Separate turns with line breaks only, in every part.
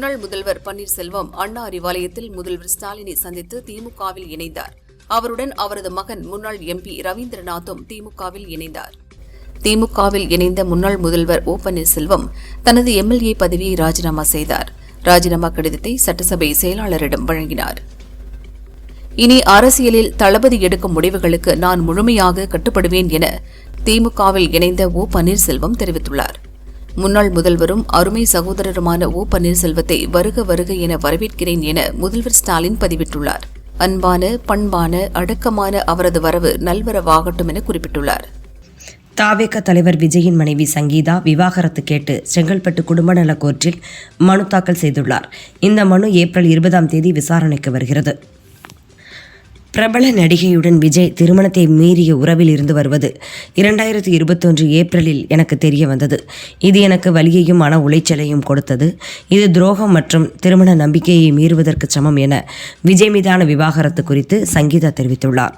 முன்னாள் முதல்வர் பன்னீர்செல்வம் அண்ணா அறிவாலயத்தில் முதல்வர் ஸ்டாலினை சந்தித்து திமுகவில் இணைந்தார். அவருடன் அவரது மகன் முன்னாள் MP ரவீந்திரநாத்தும் திமுகவில் இணைந்தார். திமுகவில் இணைந்த முன்னாள் முதல்வர் ஓ பன்னீர்செல்வம் தனது MLA பதவியை ராஜினாமா செய்தார். ராஜினாமா கடிதத்தை சட்டசபை செயலாளரிடம் வழங்கினார். இனி அரசியலில் தளபதி எடுக்கும் முடிவுகளுக்கு நான் முழுமையாக கட்டுப்படுவேன் என திமுகவில் இணைந்த ஓ பன்னீர்செல்வம் தெரிவித்துள்ளார். முன்னாள் முதல்வரும் அருமை சகோதரருமான ஓ பன்னீர்செல்வத்தை வருக வருக என வரவேற்கிறேன் என முதல்வர் ஸ்டாலின் பதிவிட்டுள்ளார். அன்பான, பண்பான, அடக்கமான அவரது வரவு நல்வரவாகட்டும் என குறிப்பிட்டுள்ளார்.
தாவேக தலைவர் விஜயின் மனைவி சங்கீதா விவாகரத்து கேட்டு செங்கல்பட்டு குடும்ப நல கோர்ட்டில் மனு தாக்கல் செய்துள்ளார். இந்த மனு ஏப்ரல் 20 விசாரணைக்கு வருகிறது. பிரபல நடிகையுடன் விஜய் திருமணத்தை மீறிய உறவில் இருந்து வருவது 2021 ஏப்ரலில் எனக்கு தெரிய வந்தது. இது எனக்கு வலியையும் மன உளைச்சலையும் கொடுத்தது. இது துரோகம் மற்றும் திருமண நம்பிக்கையை மீறுவதற்கு சமம் என விஜய் மீதான விவாகரத்து குறித்து சங்கீதா தெரிவித்துள்ளார்.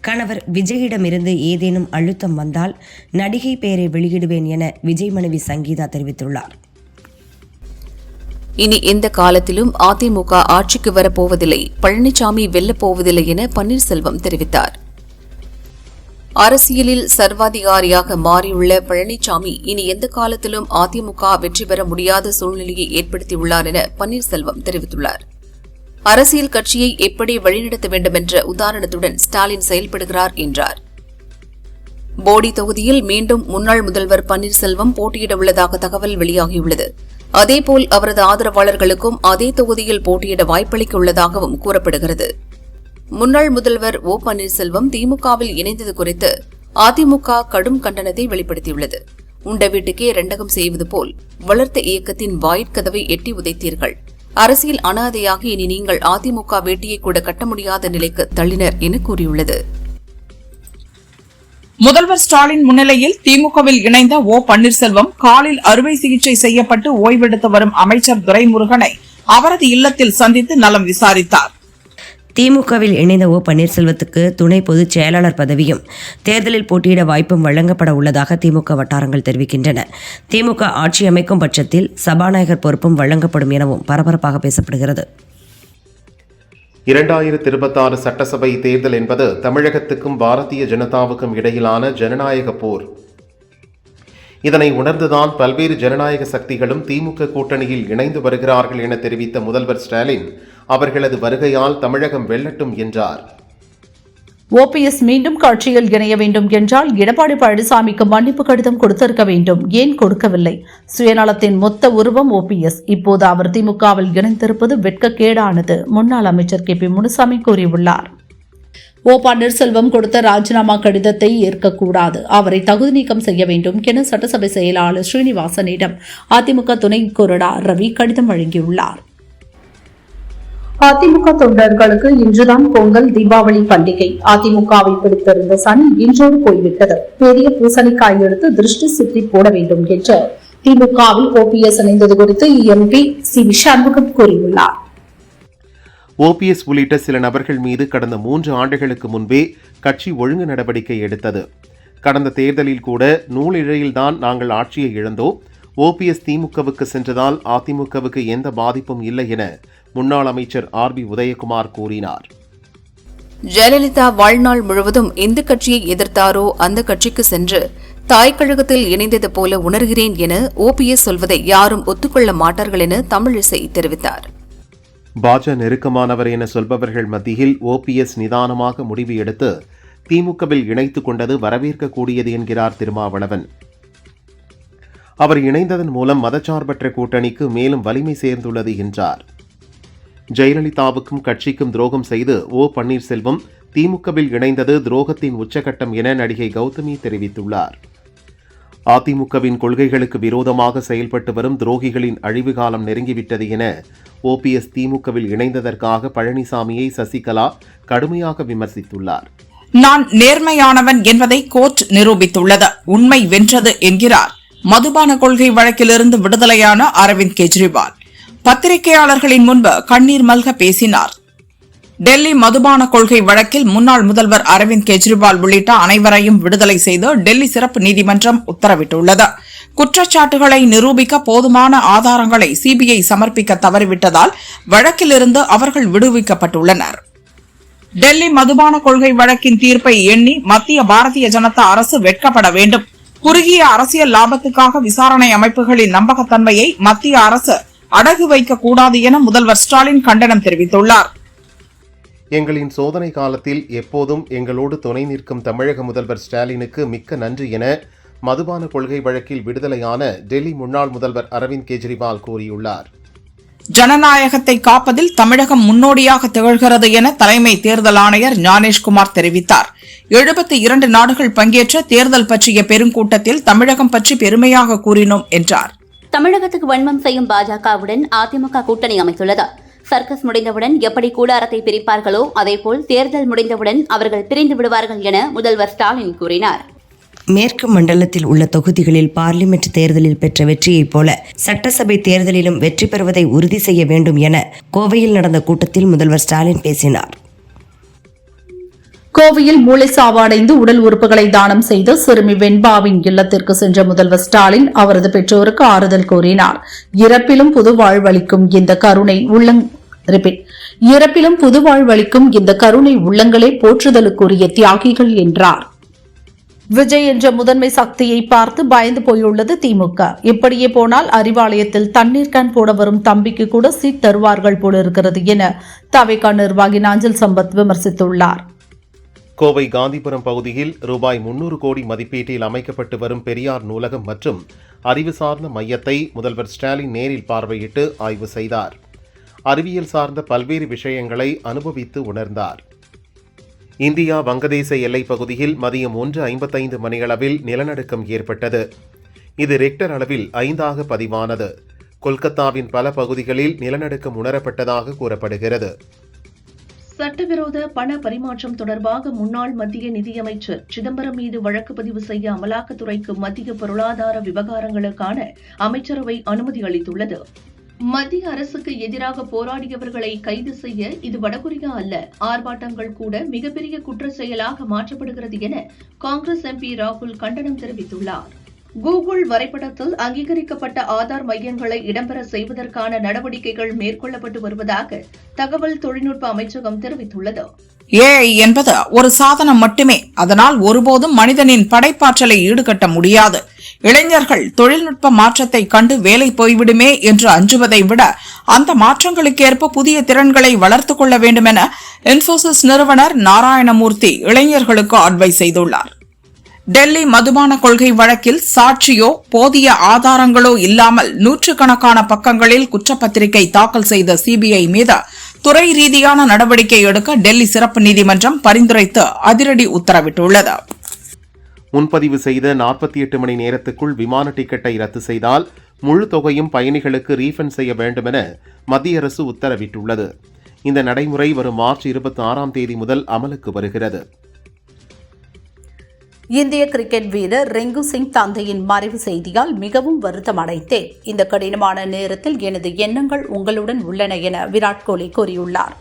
கணவர் விஜயிடமிருந்து ஏதேனும் அழுத்தம் வந்தால் நடிகை பெயரை வெளியிடுவேன் என விஜய் மனைவி சங்கீதா தெரிவித்துள்ளார்.
இனி எந்த காலத்திலும் அதிமுக ஆட்சிக்கு வரப்போவதில்லை, பழனிசாமி வெல்லப்போவதில்லை என பன்னீர்செல்வம் தெரிவித்தார். அரசியலில் சர்வாதிகாரியாக மாறியுள்ள பழனிசாமி இனி எந்த காலத்திலும் அதிமுக வெற்றி பெற முடியாத சூழ்நிலையை ஏற்படுத்தியுள்ளார் என பன்னீர்செல்வம் தெரிவித்துள்ளார். அரசியல் கட்சியை எப்படி வழிநடத்த வேண்டும் என்ற உதாரணத்துடன் ஸ்டாலின் செயல்படுகிறார் என்றார். போடி தொகுதியில் மீண்டும் முன்னாள் முதல்வர் பன்னீர்செல்வம் போட்டியிட உள்ளதாக தகவல் வெளியாகியுள்ளது. அதேபோல் அவரது ஆதரவாளர்களுக்கும் அதே தொகுதியில் போட்டியிட வாய்ப்பளிக்க உள்ளதாகவும் கூறப்படுகிறது. முன்னாள் முதல்வர் ஓ பன்னீர்செல்வம் திமுகவில் இணைந்தது குறித்து அதிமுக கடும் கண்டனத்தை வெளிப்படுத்தியுள்ளது. உண்ட வீட்டுக்கே ரெண்டகம் செய்வது போல் வளர்த்த இயக்கத்தின் வாயிற்கதவை எட்டி உதைத்தீர்கள். அரசியல் அனாதையாக இனி நீங்கள் அதிமுக வேட்டியை கூட கட்ட முடியாத நிலைக்கு தள்ளினர் என கூறியுள்ளது.
முதல்வர் ஸ்டாலின் முன்னிலையில் திமுகவில் இணைந்த ஓ பன்னீர்செல்வம் காலில் அறுவை சிகிச்சை செய்யப்பட்டு ஓய்வெடுத்து வரும் அமைச்சர் துரைமுருகனை அவரது இல்லத்தில் சந்தித்து நலம் விசாரித்தார்.
திமுகவில் இணைந்த ஓ பன்னீர்செல்வத்துக்கு துணை பொதுச் செயலாளர் பதவியும் தேர்தலில் போட்டியிட வாய்ப்பும் வழங்கப்பட உள்ளதாக திமுக வட்டாரங்கள் தெரிவிக்கின்றன. திமுக ஆட்சி அமைக்கும் பட்சத்தில் சபாநாயகர் பொறுப்பும் வழங்கப்படும் எனவும் பரபரப்பாக பேசப்படுகிறது.
2026 சட்டசபை தேர்தல் என்பது தமிழகத்துக்கும் பாரதிய ஜனதாவுக்கும் இடையிலான ஜனநாயக போர். இதனை உணர்ந்துதான் பல்வேறு ஜனநாயக சக்திகளும் திமுக கூட்டணியில் இணைந்து வருகிறார்கள் என தெரிவித்த முதல்வர் ஸ்டாலின் அவர்களது வருகையால் தமிழகம் வெல்லட்டும் என்றார்.
OPS மீண்டும் கட்சியில் இணைய வேண்டும் என்றால் எடப்பாடி பழனிசாமிக்கு மன்னிப்பு கடிதம் கொடுத்திருக்க வேண்டும். ஏன் கொடுக்கவில்லை? சுயநலத்தின் மொத்த உருவம் OPS. இப்போது அவர் திமுகவில் இணைந்திருப்பது வெட்கக்கேடானது. முன்னாள் அமைச்சர் KP முனுசாமி கூறியுள்ளார். ஓ பன்னீர்செல்வம் கொடுத்த ராஜினாமா கடிதத்தை ஏற்கக்கூடாது. அவரை தகுதி நீக்கம் செய்ய வேண்டும் என சட்டசபை செயலாளர் ஸ்ரீனிவாசனிடம் அதிமுக துணை கொறடா ரவி கடிதம் வழங்கியுள்ளார்.
அதிமுக தொண்டர்களுக்கு இன்றுதான் பொங்கல், தீபாவளி பண்டிகை. அதிமுகவை பிடித்திருந்த சனி இன்றோடு போய்விட்டது. பெரிய பூசணிக்காய் எடுத்து திருஷ்டி சுத்தி போட வேண்டும் என்று திமுகவில் OPS இணைந்தது குறித்து MP CV சண்முகம் கூறியுள்ளார்.
OPS உள்ளிட்ட சில நபர்கள் மீது கடந்த 3 ஆண்டுகளுக்கு முன்பே கட்சி ஒழுங்கு நடவடிக்கை எடுத்தது. கடந்த தேர்தலில் கூட நூலிழையில்தான் நாங்கள் ஆட்சியை இழந்தோம். OPS திமுகவுக்கு சென்றதால் அதிமுகவுக்கு எந்த பாதிப்பும் இல்லை என முன்னாள் அமைச்சர் RB உதயகுமார் கூறினார்.
ஜெயலலிதா வாழ்நாள் முழுவதும் எந்த கட்சியை எதிர்த்தாரோ அந்த கட்சிக்கு சென்று தாய்க்கழகத்தில் இணைந்தது போல உணர்கிறேன் என OPS சொல்வதை யாரும் ஒத்துக்கொள்ள மாட்டார்கள் என தமிழிசை தெரிவித்தார்.
பாஜ நெருக்கமானவர் என சொல்பவர்கள் மத்தியில் OPS நிதானமாக முடிவு எடுத்து திமுகவில் இணைத்துக் கொண்டது வரவேற்கக்கூடியது என்கிறார் திருமாவளவன். அவர் இணைந்ததன் மூலம் மதச்சார்பற்ற கூட்டணிக்கு மேலும் வலிமை சேர்ந்துள்ளது என்றார். ஜெயலலிதாவுக்கும் கட்சிக்கும் துரோகம் செய்து ஓ பன்னீர்செல்வம் திமுகவில் இணைந்தது துரோகத்தின் உச்சகட்டம் என நடிகை கௌதமி தெரிவித்துள்ளார். அதிமுகவின் கொள்கைகளுக்கு விரோதமாக செயல்பட்டு வரும் துரோகிகளின் அழிவு காலம் நெருங்கிவிட்டது என OPS திமுகவில் இணைந்ததற்காக பழனிசாமியை சசிகலா கடுமையாக விமர்சித்துள்ளார்.
நான் நேர்மையானவன் என்பதை கோர்ட் நிரூபித்துள்ளது. உண்மை வென்றது என்கிறார் மதுபான கொள்கை வழக்கிலிருந்து விடுதலையான அரவிந்த் கெஜ்ரிவால். பத்திரிகையாளர்களின் முன்பு கண்ணீர் மல்க பேசினார். டெல்லி மதுபான கொள்கை வழக்கில் முன்னாள் முதல்வர் அரவிந்த் கெஜ்ரிவால் உள்ளிட்ட அனைவரையும் விடுதலை செய்து டெல்லி சிறப்பு நீதிமன்றம் உத்தரவிட்டுள்ளது. குற்றச்சாட்டுகளை நிரூபிக்க போதுமான ஆதாரங்களை சிபிஐ சமர்ப்பிக்க தவறிவிட்டதால் வழக்கிலிருந்து அவர்கள் விடுவிக்கப்பட்டுள்ளனர். டெல்லி மதுபான கொள்கை வழக்கின் தீர்ப்பை எண்ணி மத்திய பாரதிய ஜனதா அரசு வெட்கப்பட வேண்டும். குறுகிய அரசியல் லாபத்துக்காக விசாரணை அமைப்புகளின் நம்பகத்தன்மையை மத்திய அரசு அடகு வைக்கக்கூடாது என முதல்வர் ஸ்டாலின் கண்டனம் தெரிவித்துள்ளார்.
எங்களின் சோதனை காலத்தில் எப்போதும் எங்களோடு துணை நிற்கும் தமிழக முதல்வர் ஸ்டாலினுக்கு மிக்க நன்றி என மதுபான கொள்கை வழக்கில் விடுதலையான டெல்லி முன்னாள் முதல்வர் அரவிந்த் கெஜ்ரிவால் கூறியுள்ளார்.
ஜனநாயகத்தை காப்பதில் தமிழகம் முன்னோடியாக திகழ்கிறது என தலைமை தேர்தல் ஆணையர் ஞானேஷ்குமார் தெரிவித்தார். 72 நாடுகள் பங்கேற்ற தேர்தல் பற்றிய பெருங்கூட்டத்தில் தமிழகம் பற்றி பெருமையாக கூறினோம் என்றார்.
தமிழகத்துக்கு வன்மம் செய்யும் பாஜகவுடன் அதிமுக கூட்டணி அமைத்துள்ளது. சர்க்கஸ் முடிந்தவுடன் எப்படி கூடாரத்தை பிரிப்பார்களோ அதேபோல் தேர்தல் முடிந்தவுடன் அவர்கள் பிரிந்து விடுவார்கள் என முதல்வர் ஸ்டாலின் கூறினார்.
மேற்கு மண்டலத்தில் உள்ள தொகுதிகளில் பார்லிமெண்ட் தேர்தலில் பெற்ற வெற்றியைப் போல சட்டசபை தேர்தலிலும் வெற்றி பெறுவதை உறுதி செய்ய வேண்டும் என கோவையில் நடந்த கூட்டத்தில் முதல்வர் ஸ்டாலின் பேசினார்.
கோவையில் மூளை சாவாடைந்து உடல் உறுப்புகளை தானம் செய்த சிறுமி வெண்பாவின் இல்லத்திற்கு சென்ற முதல்வர் ஸ்டாலின் அவரது பெற்றோருக்கு ஆறுதல் கூறினார். இறப்பிலும் புது வாழ்வளிக்கும் இந்த கருணை உள்ளங்களே போற்றுதலுக்குரிய தியாகிகள் என்றார். விஜய் என்ற முதன்மை சக்தியை பார்த்து பயந்து போயுள்ளது திமுக. இப்படியே போனால் அறிவாலயத்தில் தண்ணீர் கேன் போட வரும் தம்பிக்கு கூட சீட் தருவார்கள் போலிருக்கிறது என தவிக நிர்வாகி நாஞ்சில் சம்பத் விமர்சித்துள்ளார்.
கோவை காந்திபுரம் பகுதியில் ரூபாய் 300 கோடி மதிப்பீட்டில் அமைக்கப்பட்டு வரும் பெரியார் நூலகம் மற்றும் அறிவு சார்ந்த மையத்தை முதல்வர் ஸ்டாலின் நேரில் பார்வையிட்டு ஆய்வு செய்தார். அறிவியல் சார்ந்த பல்வேறு விஷயங்களை அனுபவித்து உணர்ந்தார். இந்தியா வங்கதேச எல்லைப் பகுதியில் மதியம் 1:55 மணியளவில் நிலநடுக்கம் ஏற்பட்டது. இது ரிக்டர் அளவில் 5ஆக பதிவானது. கொல்கத்தாவின் பல பகுதிகளில் நிலநடுக்கம் உணரப்பட்டதாக கூறப்படுகிறது.
சட்டவிரோத பண பரிமாற்றம் தொடர்பாக முன்னாள் மத்திய நிதியமைச்சர் சிதம்பரம் மீது வழக்கு பதிவு செய்ய அமலாக்கத்துறைக்கு மத்திய பொருளாதார விவகாரங்களுக்கான அமைச்சரவை அனுமதி அளித்துள்ளது. மத்திய அரசுக்கு எதிராக போராடியவர்களை கைது செய்ய இது வடகொரியா அல்ல, ஆர்ப்பாட்டங்கள் கூட மிகப்பெரிய குற்ற செயலாக மாற்றப்படுகிறது என காங்கிரஸ் எம்பி ராகுல் கண்டனம் தெரிவித்துள்ளார். கூகுள் வரைபடத்தில் அங்கீகரிக்கப்பட்ட ஆதார் மையங்களை இடம்பெற செய்வதற்கான நடவடிக்கைகள் மேற்கொள்ளப்பட்டு வருவதாக தகவல் தொழில்நுட்ப அமைச்சகம் தெரிவித்துள்ளது.
ஏஐ என்பது ஒரு சாதனம் மட்டுமே, அதனால் ஒருபோதும் மனிதனின் படைப்பாற்றலை ஈடுகட்ட முடியாது. இளைஞர்கள் தொழில்நுட்ப மாற்றத்தை கண்டு வேலை போய்விடுமே என்று அஞ்சுவதை விட அந்த மாற்றங்களுக்கேற்ப புதிய திறன்களை வளர்த்துக் கொள்ள வேண்டும் என இன்போசிஸ் நிறுவனர் நாராயணமூர்த்தி இளைஞர்களுக்கு அட்வைஸ் செய்துள்ளார். டெல்லி மதுபான கொள்கை வழக்கில் சாட்சியோ போதிய ஆதாரங்களோ இல்லாமல் நூற்றுக்கணக்கான பக்கங்களில் குற்றப்பத்திரிகை தாக்கல் செய்த சிபிஐ மீது துறை ரீதியான நடவடிக்கை எடுக்க டெல்லி சிறப்பு நீதிமன்றம் பரிந்துரைத்து அதிரடி உத்தரவிட்டுள்ளது.
முன்பதிவு செய்த 48 மணி நேரத்துக்குள் விமான டிக்கெட்டை ரத்து செய்தால் முழு தொகையும் பயணிகளுக்கு ரீஃபண்ட் செய்ய வேண்டும் என மத்திய அரசு உத்தரவிட்டுள்ளது. இந்த நடைமுறை வரும் மார்ச் 26ஆம் தேதி முதல் அமலுக்கு வருகிறது.
இந்திய கிரிக்கெட் வீரர் ரிங்கு சிங் தந்தையின் மறைவு செய்தியால் மிகவும் வருத்தம் அடைந்தேன். இந்த கடினமான நேரத்தில் எனது எண்ணங்கள் உங்களுடன் உள்ளன என விராட் கோலி கூறியுள்ளார்.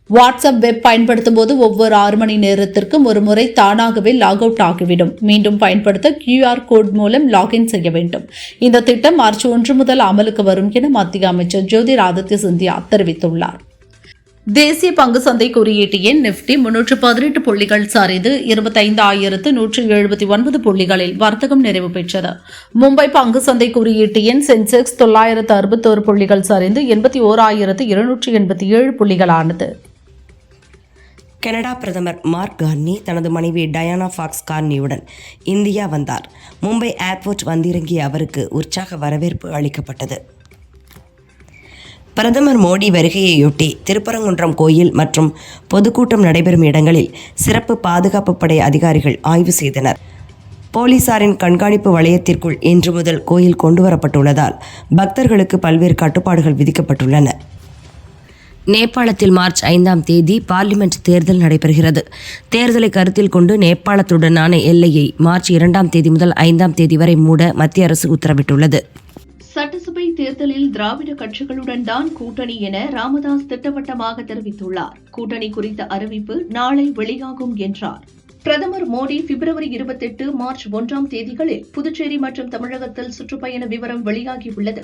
வாட்ஸ்அப் வெப் பயன்படுத்தும் போது ஒவ்வொரு 6 மணி நேரத்திற்கும் ஒரு முறை தானாகவே லாக் அவுட் ஆகிவிடும். மீண்டும் பயன்படுத்த QR கோட் மூலம் லாகின் செய்ய வேண்டும். இந்த திட்டம் மார்ச் 1 முதல் அமலுக்கு வரும் என மத்திய அமைச்சர் ஜோதிராதித்ய சிந்தியா தெரிவித்துள்ளார். தேசிய பங்கு சந்தை குறியீட்டு எண் நிப்டி 318 புள்ளிகள் சரிந்து 25,179 புள்ளிகளில் வர்த்தகம் நிறைவு பெற்றது. மும்பை பங்கு சந்தை குறியீட்டு எண் சென்செக்ஸ் 961 புள்ளிகள் சரிந்து 81,287 புள்ளிகளானது.
கனடா பிரதமர் மார்க் கார்னி தனது மனைவி டயானா ஃபாக்ஸ் கார்னியுடன் இந்தியா வந்தார். மும்பை ஏர்போர்ட் வந்திறங்கிய அவருக்கு உற்சாக வரவேற்பு அளிக்கப்பட்டது. பிரதமர் மோடி வருகையையொட்டி திருப்பரங்குன்றம் கோயில் மற்றும் பொதுக்கூட்டம் நடைபெறும் இடங்களில் சிறப்பு பாதுகாப்பு படை அதிகாரிகள் ஆய்வு செய்தனர். போலீசாரின் கண்காணிப்பு வளையத்திற்குள் இன்று முதல் கோயில் கொண்டுவரப்பட்டுள்ளதால் பக்தர்களுக்கு பல்வேறு கட்டுப்பாடுகள் விதிக்கப்பட்டுள்ளன. நேபாளத்தில் மார்ச் 5ஆம் தேதி பார்லிமெண்ட் தேர்தல் நடைபெறுகிறது. தேர்தலை கருத்தில் கொண்டு நேபாளத்துடனான எல்லையை மார்ச் 2ஆம் தேதி முதல் 5ஆம் தேதி வரை மூட மத்திய அரசு உத்தரவிட்டுள்ளது.
சட்டசபை தேர்தலில் திராவிட கட்சிகளுடன் தான் கூட்டணி என ராமதாஸ் திட்டவட்டமாக தெரிவித்துள்ளார். கூட்டணி குறித்த அறிவிப்பு நாளை வெளியாகும் என்றார். பிரதமர் மோடி பிப்ரவரி 28, மார்ச் 1 தேதிகளில் புதுச்சேரி மற்றும் தமிழகத்தில் சுற்றுப்பயண விவரம் வெளியாகியுள்ளது.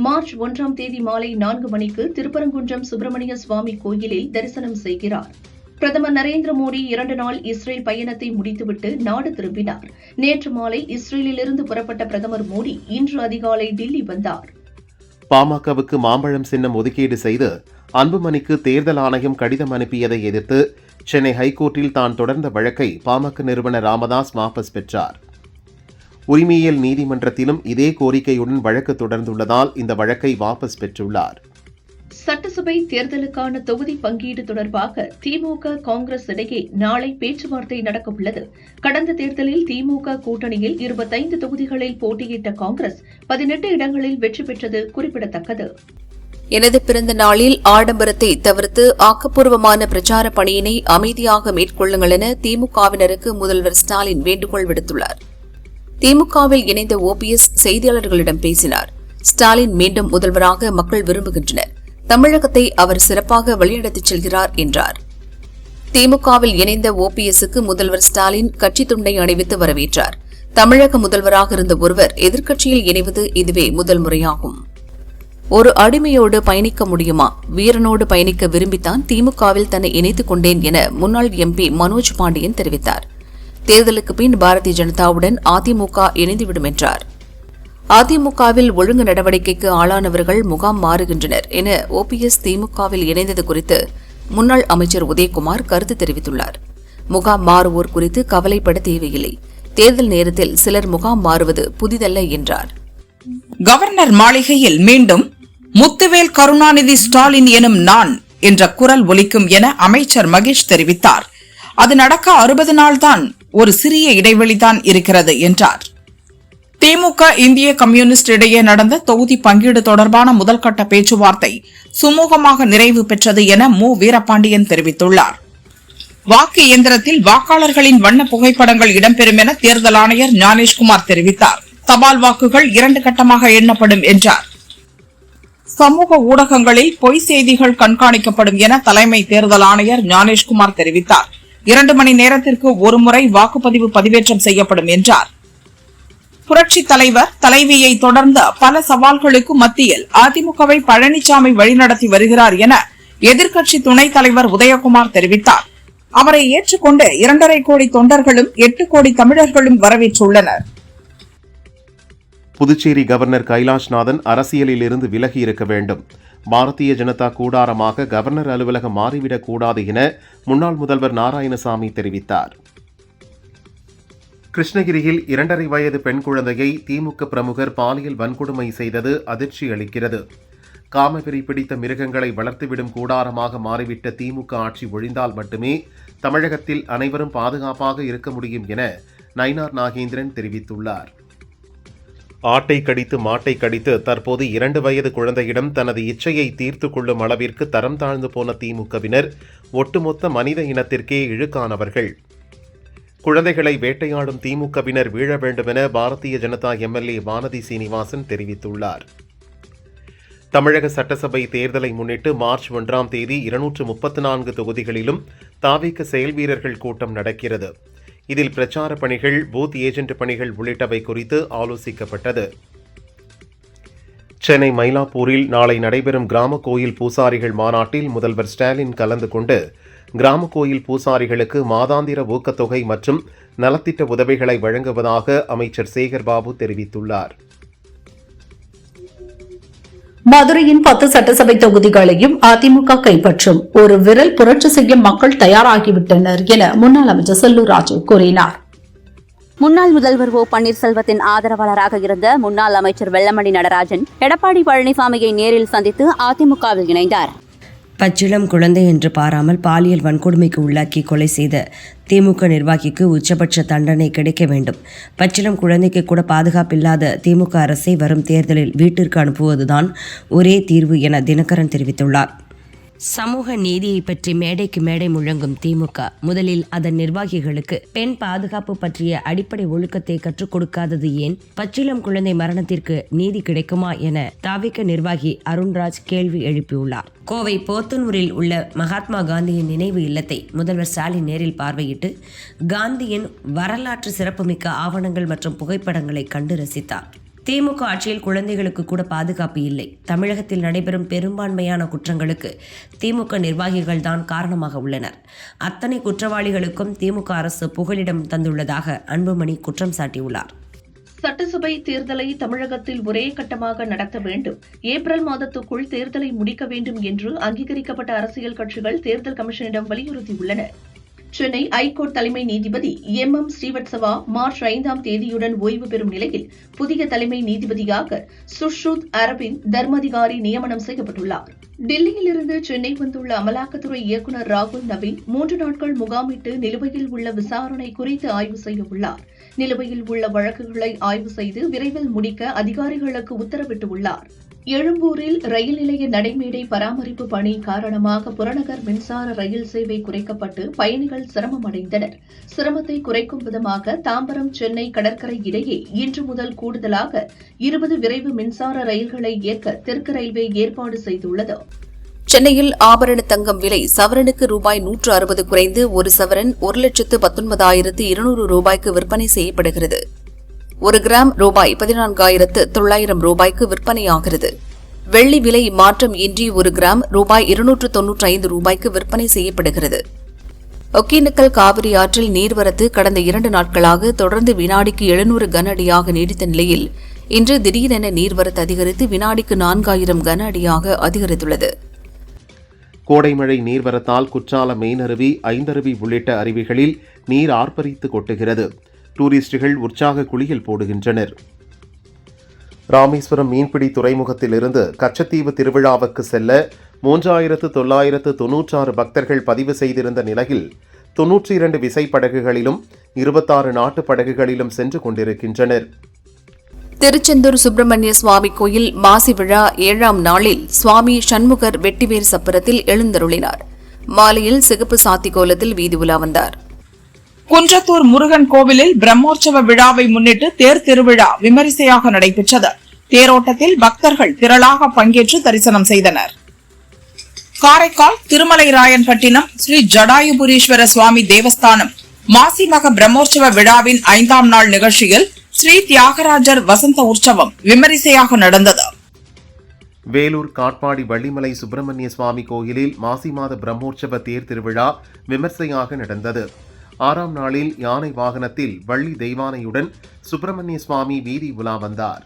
மார்ச் 1 மாலை 4 மணிக்கு திருப்பரங்குன்றம் சுப்பிரமணிய சுவாமி கோயிலில் தரிசனம் செய்கிறார். பிரதமர் நரேந்திர மோடி 2 நாள் இஸ்ரேல் பயணத்தை முடித்துவிட்டு நாடு திரும்பினார். நேற்று மாலை இஸ்ரேலிலிருந்து புறப்பட்ட பிரதமர் மோடி இன்று அதிகாலை டில்லி வந்தார்.
பாமகவுக்கு மாம்பழம் சின்னம் ஒதுக்கீடு செய்து அன்புமணிக்கு தேர்தல் ஆணையம் கடிதம் அனுப்பியதை எதிர்த்து சென்னை ஹைகோர்ட்டில் தான் தொடர்ந்த வழக்கை பாமக நிறுவனர் ராமதாஸ் வாபஸ் பெற்றார். உரிமையியல் நீதிமன்றத்திலும் இதே கோரிக்கையுடன் வழக்கு தொடர்ந்துள்ளதால் இந்த வழக்கை வாபஸ் பெற்றுள்ளார்.
சட்டசபை தேர்தலுக்கான தொகுதி பங்கீடு தொடர்பாக திமுக காங்கிரஸ் இடையே நாளை பேச்சுவார்த்தை நடக்கவுள்ளது. கடந்த தேர்தலில் திமுக கூட்டணியில் 25 தொகுதிகளில் போட்டியிட்ட காங்கிரஸ் 18 இடங்களில் வெற்றி பெற்றது குறிப்பிடத்தக்கது.
எனது பிறந்த நாளில் ஆடம்பரத்தை தவிர்த்து ஆக்கப்பூர்வமான பிரச்சார பணியினை அமைதியாக மேற்கொள்ளுங்கள் என திமுகவினருக்கு முதல்வர் ஸ்டாலின் வேண்டுகோள் விடுத்துள்ளார். திமுகவில் இணைந்த ஓபிஎஸ் செய்தியாளர்களிடம் பேசினார். ஸ்டாலின் மீண்டும் முதல்வராக மக்கள் விரும்புகின்றனர். தமிழகத்தை அவர் சிறப்பாக வழிநடத்திச் செல்கிறார் என்றார். திமுகவில் இணைந்த ஓபிஎஸ்க்கு முதல்வர் ஸ்டாலின் கட்சித் துண்டை அணிவித்து வரவேற்றார். தமிழக முதல்வராக இருந்த ஒருவர் எதிர்க்கட்சியில் இணைவது இதுவே முதல் முறையாகும். ஒரு அடிமையோடு பயணிக்க முடியுமா? வீரனோடு பயணிக்க விரும்பித்தான் திமுகவில் தன்னை இணைத்துக் கொண்டேன் என முன்னாள் எம்பி மனோஜ் பாண்டியன் தெரிவித்தார். தேர்தலுக்கு பின் பாரதிய ஜனதாவுடன் அதிமுக இணைந்துவிடும் என்றார். அதிமுகவில் ஒழுங்கு நடவடிக்கைக்கு ஆளானவர்கள் முகாம் மாறுகின்றனர் என ஓபிஎஸ் திமுகவில் இணைந்தது குறித்து முன்னாள் அமைச்சர் உதயகுமார் கருத்து தெரிவித்துள்ளார். முகாம் மாறுவோர் குறித்து கவலைப்பட தேவையில்லை. தேர்தல் நேரத்தில் சிலர் முகாம் மாறுவது புதிதல்ல என்றார்.
கவர்னர் மாளிகையில் மீண்டும் முத்துவேல் கருணாநிதி ஸ்டாலின் எனும் நான் என்ற குரல் ஒலிக்கும் என அமைச்சர் மகேஷ் தெரிவித்தார். அது நடக்க 60 நாள் தான், ஒரு சிறிய இடைவெளிதான் இருக்கிறது என்றார். திமுக இந்திய கம்யூனிஸ்ட் இடையே நடந்த தொகுதி பங்கீடு தொடர்பான முதல்கட்ட பேச்சுவார்த்தை சுமூகமாக நிறைவு பெற்றது என மு. வீரபாண்டியன் தெரிவித்துள்ளார். வாக்கு இயந்திரத்தில் வாக்காளர்களின் வண்ண புகைப்படங்கள் இடம்பெறும் என தேர்தல் ஆணையர் ஞானேஷ்குமார் தெரிவித்தார். தபால் வாக்குகள் 2 கட்டமாக எண்ணப்படும் என்றார். சமூக ஊடகங்களில் பொய் செய்திகள் கண்காணிக்கப்படும் என தலைமை தேர்தல் ஆணையர் ஞானேஷ்குமார் தெரிவித்தார். 2 மணி நேரத்திற்கு ஒருமுறை வாக்குப்பதிவு பதிவேற்றம் செய்யப்படும் என்றார். புரட்சித் தலைவர் தலைவியை தொடர்ந்த பல சவால்களுக்கு மத்தியில் அதிமுகவை பழனிசாமி வழிநடத்தி வருகிறார் என எதிர்க்கட்சி துணைத் தலைவர் உதயகுமார் தெரிவித்தார். அவரை ஏற்றுக்கொண்டு 2.5 கோடி தொண்டர்களும் 8 கோடி தமிழர்களும் வரவேற்றுள்ளனர்.
புதுச்சேரி கவர்னர் கைலாஷ்நாதன் அரசியலில் இருந்து விலகி இருக்க வேண்டும். பாரதிய ஜனதா கூடாரமாக கவர்னர் அலுவலகம் மாறிவிடக் கூடாது என முன்னாள் முதல்வர் நாராயணசாமி தெரிவித்தார். கிருஷ்ணகிரியில் 2.5 வயது பெண் குழந்தையை திமுக பிரமுகர் பாலியல் வன்கொடுமை செய்தது அதிர்ச்சி அளிக்கிறது. காமவெறி பிடித்த மிருகங்களை வளர்த்துவிடும் கூடாரமாக மாறிவிட்ட திமுக ஆட்சி ஒழிந்தால் மட்டுமே தமிழகத்தில் அனைவரும் பாதுகாப்பாக இருக்க முடியும் என நயினார் நாகேந்திரன் தெரிவித்துள்ளார். ஆட்டை கடித்து மாட்டை கடித்து தற்போது 2 வயது குழந்தையிடம் தனது இச்சையை தீர்த்து கொள்ளும் அளவிற்கு தரம் தாழ்ந்து போன திமுகவினர் ஒட்டுமொத்த மனித இனத்திற்கே இழுக்கானவர்கள். குழந்தைகளை வேட்டையாடும் திமுகவினர் வீழ வேண்டுமென பாரதிய ஜனதா எம்எல்ஏ வானதி சீனிவாசன் தெரிவித்துள்ளார். தமிழக சட்டசபை தேர்தலை முன்னிட்டு மார்ச் 1 தேதி 234 தொகுதிகளிலும் தாவேக செயல் வீரர்கள் கூட்டம் நடக்கிறது. இதில் பிரச்சார பணிகள், பூத் ஏஜென்ட் பணிகள் உள்ளிட்டவை குறித்து ஆலோசிக்கப்பட்டது. சென்னை மயிலாப்பூரில் நாளை நடைபெறும் கிராம கோயில் பூசாரிகள் மாநாட்டில் முதல்வர் ஸ்டாலின் கலந்து கொண்டு கிராம கோயில் பூசாரிகளுக்கு மாதாந்திர ஊக்கத்தொகை மற்றும் நலத்திட்ட உதவிகளை வழங்குவதாக அமைச்சர் சேகர்பாபு தெரிவித்துள்ளார்.
மதுரையின் 10 சட்டசபை தொகுதிகளையும் அதிமுக கைப்பற்றும். ஒரு விரல் புரட்சி செய்ய மக்கள் தயாராகிவிட்டனர் என முன்னாள் அமைச்சர் செல்லூர் ராஜு கூறினார்.
முன்னாள் முதல்வர் ஓ பன்னீர்செல்வத்தின் ஆதரவாளராக இருந்த முன்னாள் அமைச்சர் வெல்லமண்டி நடராஜன் எடப்பாடி பழனிசாமியை நேரில் சந்தித்து அதிமுகவில் இணைந்தார்.
பச்சிளம் குழந்தை என்று பாராமல் பாலியல் வன்கொடுமைக்கு உள்ளாக்கி கொலை செய்த திமுக நிர்வாகிக்கு உச்சபட்ச தண்டனை கிடைக்க வேண்டும். பச்சிளம் குழந்தைக்கு கூட பாதுகாப்பில்லாத திமுக அரசை வரும் தேர்தலில் வீட்டிற்கு அனுப்புவதுதான் ஒரே தீர்வு என தினகரன் தெரிவித்துள்ளார். சமூக நீதியை பற்றி மேடைக்கு மேடை முழங்கும் திமுக முதலில் அதன் நிர்வாகிகளுக்கு பெண் பாதுகாப்பு பற்றிய அடிப்படை ஒழுக்கத்தை கற்றுக் கொடுக்காதது ஏன்? பச்சிளம் குழந்தை மரணத்திற்கு நீதி கிடைக்குமா என தவிக நிர்வாகி அருண்ராஜ் கேள்வி எழுப்பியுள்ளார். கோவை போத்தனூரில் உள்ள மகாத்மா காந்தியின் நினைவு இல்லத்தை முதல்வர் ஸ்டாலின் நேரில் பார்வையிட்டு காந்தியின் வரலாற்று சிறப்புமிக்க ஆவணங்கள் மற்றும் புகைப்படங்களை கண்டு ரசித்தார். திமுக ஆட்சியில் குழந்தைகளுக்கு கூட பாதுகாப்பு இல்லை. தமிழகத்தில் நடைபெறும் பெரும்பான்மையான குற்றங்களுக்கு திமுக நிர்வாகிகள் தான் காரணமாக உள்ளனர். அத்தனை குற்றவாளிகளுக்கும் திமுக அரசு புகலிடம் தந்துள்ளதாக அன்புமணி குற்றம் சாட்டியுள்ளார்.
சட்டசபை தேர்தலை தமிழகத்தில் ஒரே கட்டமாக நடத்த வேண்டும். ஏப்ரல் மாதத்துக்குள் தேர்தலை முடிக்க வேண்டும் என்று அங்கீகரிக்கப்பட்ட அரசியல் கட்சிகள் தேர்தல் கமிஷனிடம் வலியுறுத்தியுள்ளன. சென்னை ஐகோர்ட் தலைமை நீதிபதி எம் ஸ்ரீவத்சவா மார்ச் 5ஆம் தேதியுடன் ஓய்வு பெறும் நிலையில் புதிய தலைமை நீதிபதியாக சுஷ்ருத் அரவிந்த் தர்மாதிகாரி நியமனம் செய்யப்பட்டுள்ளார். டெல்லியிலிருந்து சென்னை வந்துள்ள அமலாக்கத்துறை இயக்குநர் ராகுல் நவீன் 3 நாட்கள் முகாமிட்டு நிலுவையில் உள்ள விசாரணை குறித்து ஆய்வு செய்ய உள்ளார். நிலுவையில் உள்ள வழக்குகளை ஆய்வு செய்து விரைவில் முடிக்க அதிகாரிகளுக்கு உத்தரவிட்டுள்ளார். எழும்பூரில் ரயில் நிலைய நடைமேடை பராமரிப்பு பணி காரணமாக புறநகர் மின்சார ரயில் சேவை குறைக்கப்பட்டு பயணிகள் சிரமம் அடைந்தனர். சிரமத்தை குறைக்கும் விதமாக தாம்பரம் சென்னை கடற்கரை இடையே இன்று முதல் கூடுதலாக 20 விரைவு மின்சார ரயில்களை இயக்க தெற்கு ரயில்வே ஏற்பாடு செய்துள்ளது.
சென்னையில் ஆபரண தங்கம் விலை சவரனுக்கு ரூபாய் 160 குறைந்து ஒரு சவரன் 1,19,200 ரூபாய்க்கு விற்பனை செய்யப்படுகிறது. 1 கிராம் ரூபாய் 14,900 ரூபாய்க்கு விற்பனையாகிறது. வெள்ளி விலை மாற்றம் இன்றி 1 கிராம் ரூபாய் 295 ரூபாய்க்கு விற்பனை செய்யப்படுகிறது. ஒகேனக்கல் காவிரி ஆற்றில் நீர்வரத்து கடந்த 2 நாட்களாக தொடர்ந்து வினாடிக்கு 700 கன அடியாக நீடித்த நிலையில் இன்று திடீரென நீர்வரத்து அதிகரித்து வினாடிக்கு 4000 கன அடியாக அதிகரித்துள்ளது.
கோடைமழை நீர்வரத்தால் குற்றாலம் மெயினருவி, ஐந்தருவி உள்ளிட்ட அருவிகளில் நீர் ஆர்ப்பரித்து கொட்டுகிறது. டூரிஸ்டுகள் உற்சாக குளியல் போடுகின்றனர். ராமேஸ்வரம் மீன்பிடி துறைமுகத்திலிருந்து கச்சத்தீவு திருவிழாவுக்கு செல்ல 3996 பக்தர்கள் பதிவு செய்திருந்த நிலையில் 92 விசைப்படகுகளிலும் 26 நாட்டு படகுகளிலும் சென்று கொண்டிருக்கின்றனர்.
திருச்செந்தூர் சுப்பிரமணிய சுவாமி கோயில் மாசி விழா 7ஆம் நாளில் சுவாமி சண்முகர் வெட்டிவேர் சப்பரத்தில் எழுந்தருளினார். மாலையில் சிகப்பு சாத்தி கோலத்தில் வீதி உலா வந்தார்.
குன்றத்தூர் முருகன் கோவிலில் பிரம்மோற்சவ விழாவை முன்னிட்டு தேர் திருவிழா விமரிசையாக நடைபெற்றது. தேரோட்டத்தில் பக்தர்கள் திரளாக பங்கேற்று தரிசனம் செய்தனர். காரைக்கால் திருமலைராயன்பட்டினம் ஸ்ரீ ஜடாயுபுரீஸ்வர சுவாமி தேவஸ்தானம் மாசிமக பிரம்மோற்சவ விழாவின் 5ஆம் நாள் நிகழ்ச்சியில் ஸ்ரீ தியாகராஜர் வசந்த உற்சவம் விமரிசையாக நடந்தது.
வேலூர் காட்பாடி வள்ளிமலை சுப்பிரமணிய சுவாமி கோயிலில் மாசி மாத பிரம்மோற்சவ தேர் திருவிழா விமர்சையாக நடந்தது. 6ஆம் நாளில் யானை வாகனத்தில் வள்ளி தெய்வானையுடன் சுப்பிரமணிய சுவாமி வீதி உலா வந்தார்.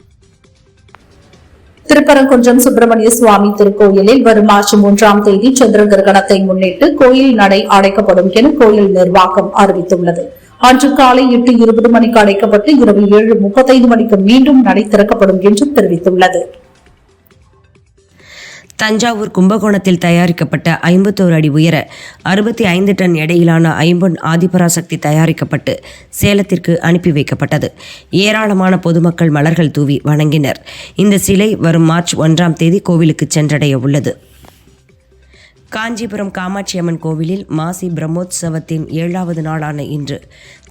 திருப்பரங்குன்றம் சுப்பிரமணிய சுவாமி திருக்கோயிலில் வரும் மார்ச் 3ஆம் தேதி சந்திர கிரகணத்தை முன்னிட்டு கோயில் நடை அடைக்கப்படும் என கோயில் நிர்வாகம் அறிவித்துள்ளது. அன்று காலை 8:20 மணிக்கு அடைக்கப்பட்டு இரவு 7:35 மணிக்கு மீண்டும் நடை திறக்கப்படும் என்று தெரிவித்துள்ளது.
தஞ்சாவூர் கும்பகோணத்தில் தயாரிக்கப்பட்ட 51 அடி உயர 65 டன் எடையிலான ஐம்பொன் ஆதிபராசக்தி தயாரிக்கப்பட்டு சேலத்திற்கு அனுப்பி வைக்கப்பட்டது. ஏராளமான பொதுமக்கள் மலர்கள் தூவி வணங்கினர். இந்த சிலை வரும் மார்ச் 1ஆம் தேதி கோவிலுக்கு சென்றடைய உள்ளது. காஞ்சிபுரம் காமாட்சியம்மன் கோவிலில் மாசி பிரம்மோற்சவத்தின் 7வது நாளான இன்று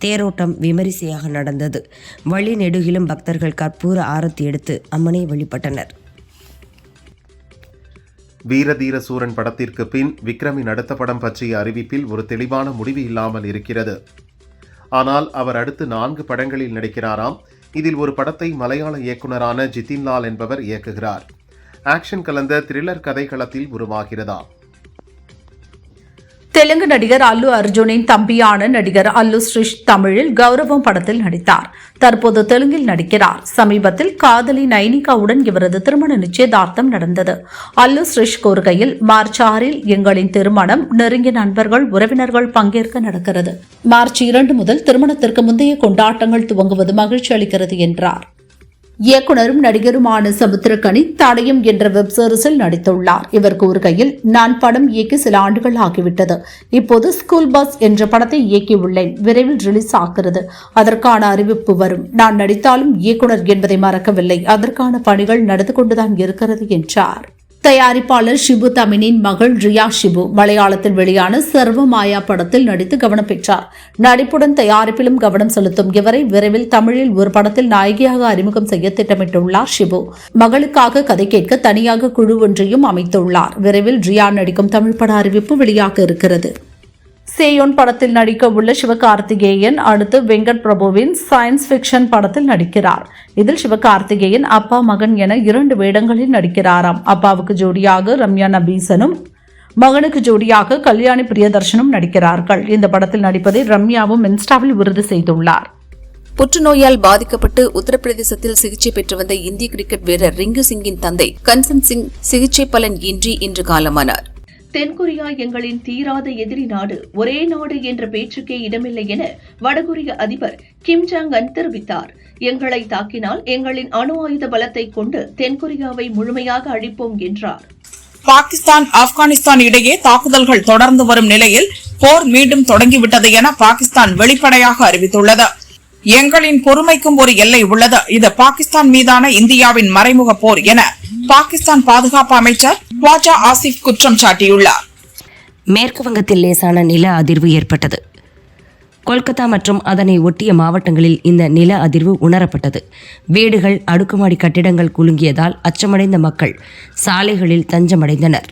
தேரோட்டம் விமரிசையாக நடந்தது. வழி நெடுகிலும் பக்தர்கள் கற்பூர ஆரத்தி எடுத்து அம்மனை வழிபட்டனர்.
வீரதீர சூரன் படத்திற்கு பின் விக்ரமின் அடுத்த படம் பற்றிய அறிவிப்பில் ஒரு தெளிவான முடிவு இல்லாமல் இருக்கிறது. ஆனால் அவர் அடுத்து 4 படங்களில் நடிக்கிறாராம். இதில் ஒரு படத்தை மலையாள இயக்குனரான ஜிதின்லால் என்பவர் இயக்குகிறார். ஆக்ஷன் கலந்த த்ரில்லர் கதைக்களத்தில் உருவாகிறதா.
தெலுங்கு நடிகர் அல்லு அர்ஜுனின் தம்பியான நடிகர் அல்லு ஸ்ரிஷ் தமிழில் கௌரவம் படத்தில் நடித்தார். தற்போது தெலுங்கில் நடிக்கிறார். சமீபத்தில் காதலி நைனிகாவுடன் இவரது திருமண நிச்சயதார்த்தம் நடந்தது. அல்லு ஸ்ரிஷ் கூறுகையில், மார்ச் 6இல் எங்களின் திருமணம் நெருங்கிய நண்பர்கள் உறவினர்கள் பங்கேற்க நடக்கிறது. மார்ச் 2 முதல் திருமணத்திற்கு முந்தைய கொண்டாட்டங்கள் துவங்குவது மகிழ்ச்சி அளிக்கிறது என்றார். இயக்குனரும் நடிகருமான சமுத்திரக்கனி தடயம் என்ற வெப் சீரிஸில் நடித்துள்ளார். இவர் கூறுகையில், நான் படம் இயக்கி சில ஆண்டுகள் ஆகிவிட்டது. இப்போது ஸ்கூல் பஸ் என்ற படத்தை இயக்கியுள்ளேன். விரைவில் ரிலீஸ் ஆகிறது. அதற்கான அறிவிப்பு வரும். நான் நடித்தாலும் இயக்குனர் என்பதை மறக்கவில்லை. அதற்கான பணிகள் நடந்து கொண்டுதான் இருக்கிறது என்றார். தயாரிப்பாளர் ஷிபு தமினின் மகள் ரியா ஷிபு மலையாளத்தில் வெளியான சர்வமாயா படத்தில் நடித்து கவனம் பெற்றார். நடிப்புடன் தயாரிப்பிலும் கவனம் செலுத்தும் இவரை விரைவில் தமிழில் ஒரு படத்தில் நாயகியாக அறிமுகம் செய்ய திட்டமிட்டுள்ளார் ஷிபு. மகளுக்காக கதை கேட்க தனியாக குழு ஒன்றையும் அமைத்துள்ளார். விரைவில் ரியா நடிக்கும் தமிழ் பட அறிவிப்பு வெளியாக இருக்கிறது. சேயோன் படத்தில் நடிக்க உள்ள சிவகார்த்திகேயன் அடுத்து வெங்கட் பிரபுவின் சயின்ஸ் ஃபிக்ஷன் படத்தில் நடிக்கிறார். இதில் சிவகார்த்திகேயன் அப்பா மகன் என 2 வேடங்களில் நடிக்கிறாராம். அப்பாவுக்கு ஜோடியாக ரம்யா நபீசனும் மகனுக்கு ஜோடியாக கல்யாணி பிரியதர்ஷனும் நடிக்கிறார்கள். இந்த படத்தில் நடிப்பதை ரம்யாவும் இன்ஸ்டாவில் உறுதி செய்துள்ளார்.
புற்றுநோயால் பாதிக்கப்பட்டு உத்தரப்பிரதேசத்தில் சிகிச்சை பெற்று வந்த இந்திய கிரிக்கெட் வீரர் ரிங்கு சிங்கின் தந்தை கன்சன் சிங் சிகிச்சை பலன் இன்றி இன்று காலமானார்.
தென்கொரியா எங்களின் தீராத எதிரி நாடு, ஒரே நாடு என்ற பேச்சுக்கே இடமில்லை என வடகொரிய அதிபர் கிம் ஜாங் அன் தெரிவித்தார். எங்களை தாக்கினால் எங்களின் அணு ஆயுத பலத்தை கொண்டு தென்கொரியாவை முழுமையாக அழிப்போம் என்றார்.
பாகிஸ்தான் ஆப்கானிஸ்தான் இடையே தாக்குதல்கள் தொடர்ந்து வரும் நிலையில் போர் மீண்டும் தொடங்கிவிட்டது என பாகிஸ்தான் வெளிப்படையாக அறிவித்துள்ளது. எங்களின் பொறுமைக்கும் ஒரு எல்லை உள்ளது. இது பாகிஸ்தான் மீதான இந்தியாவின் மறைமுக போர் என பாகிஸ்தான் பாதுகாப்பு அமைச்சர் ख्वाजा ஆசிப் குற்றம் சாட்டியுள்ளார்.
மேற்கு வங்கத்தில் லேசான நில அதிர்வு ஏற்பட்டது. கொல்கத்தா மற்றும் அதனை ஒட்டிய மாவட்டங்களில் இந்த நில அதிர்வு உணரப்பட்டது. வீடுகள், அடுக்குமாடி கட்டிடங்கள் குலுங்கியதால் அச்சமடைந்த மக்கள் சாலைகளில் தஞ்சமடைந்தனர்.